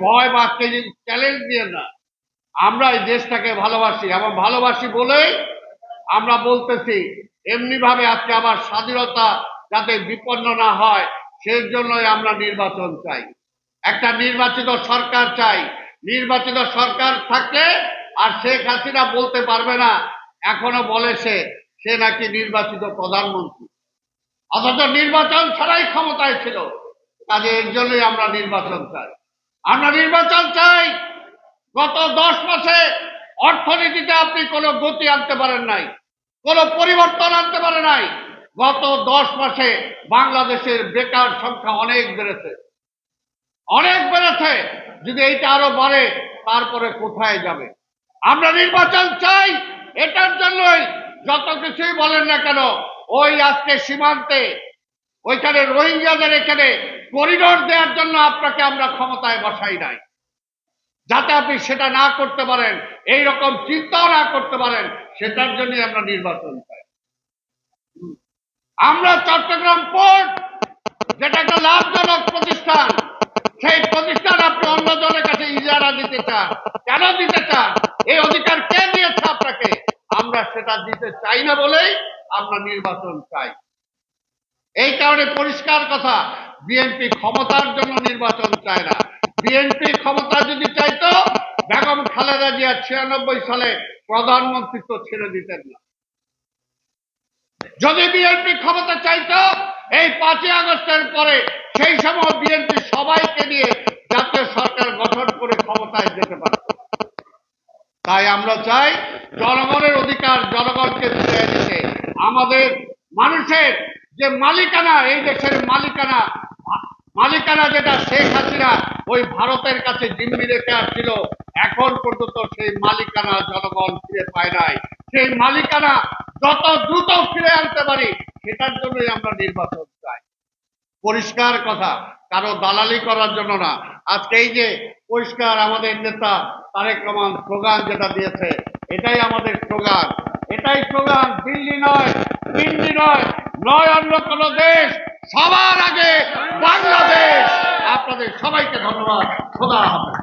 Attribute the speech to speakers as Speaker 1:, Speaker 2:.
Speaker 1: ভয় বা চ্যালেঞ্জ দিয়ে না, আমরা এই দেশটাকে ভালোবাসি এবং ভালোবাসি বলেই আমরা বলতেছি। এমনি ভাবে আজকে আবার স্বাধীনতা যাতে বিপন্ন না হয় সেই জন্যই আমরা নির্বাচন চাই, একটা নির্বাচিত সরকার চাই। নির্বাচিত সরকার থাকলে আর শেখ হাসিনা বলতে পারবে না, এখনো বলে সে নাকি নির্বাচিত প্রধানমন্ত্রী, অথচ নির্বাচন ছাড়াই ক্ষমতায় ছিল। কাজে এর জন্যই আমরা নির্বাচন চাই। আমরা নির্বাচন চাই। গত 10 মাসে অর্থনীতিতে আপনি কোনো গতি আনতে পারেন নাই, কোনো পরিবর্তন আনতে পারে নাই। গত 10 মাসে বাংলাদেশের বেকার সংখ্যা অনেক বেড়েছে, অনেক বেড়েছে। যদি এইটা আরো বাড়ে তারপরে কোথায় যাবে? আমরা নির্বাচন চাই। এটার জন্যই যত কিছুই বলেন না কেন, ওই আজকে সীমান্তে ওইখানে রোহিঙ্গাদের এখানে করিডোর দেওয়ার জন্য আপনাকে আমরা ক্ষমতায় বসাই নাই, যাতে আপনি সেটা না করতে পারেন, এইরকম চিন্তাও না করতে পারেন। সেটার জন্যই আমরা নির্বাচন চাই। আমরা চট্টগ্রাম পোর্ট, যেটা একটা লাভজনক প্রতিষ্ঠান, সেই প্রতিষ্ঠান আপনি অন্য জনের কাছে ইজারা দিতে চান। কেন দিতে চান? এই অধিকার কে দিয়েছে আপনাকে? আমরা সেটা দিতে চাই না বলেই আমরা নির্বাচন চাই। এই কারণে পরিষ্কার কথা, বিএনপি ক্ষমতার জন্য নির্বাচন চায় না। বিএনপি ক্ষমতা যদি চাইতো, বেগম খালেদা জিয়া 96 সালে প্রধানমন্ত্রিত্ব ছেড়ে দিতেন না। যদি বিএনপি ক্ষমতা চাইতো, এই 5ই আগস্টের পরে সেই সময় বিএনপি সবাইকে নিয়ে জাতীয় সরকার গঠন করে ক্ষমতায় যেতে পারত। তাই আমরা চাই জনগণের অধিকার জনগণকে ফিরিয়ে দিতে। আমাদের মানুষের যে মালিকানা, এই দেশের মালিকানা যেটা শেখ হাসিনা ওই ভারতের কাছে জিম্মি রেখে আসছিল, এখন পর্যন্ত সেই মালিকানা জনগণ ফিরে পায় নাই। সেই মালিকানা যত দ্রুত ফিরে আনতে পারি সেটার জন্যই আমরা নির্বাচন চাই। পরিষ্কার কথা, কারো দালালি করার জন্য না। আজকে এই যে পরিষ্কার আমাদের নেতা তারেক রহমান স্লোগান যেটা দিয়েছে, এটাই আমাদের স্লোগান, এটাই স্লোগান। দিল্লি নয়, দিল্লি নয়, নয় অন্য কোন দেশ, সবার আগে বাংলাদেশ। আপনাদের সবাইকে ধন্যবাদ। খোদা হাফেজ।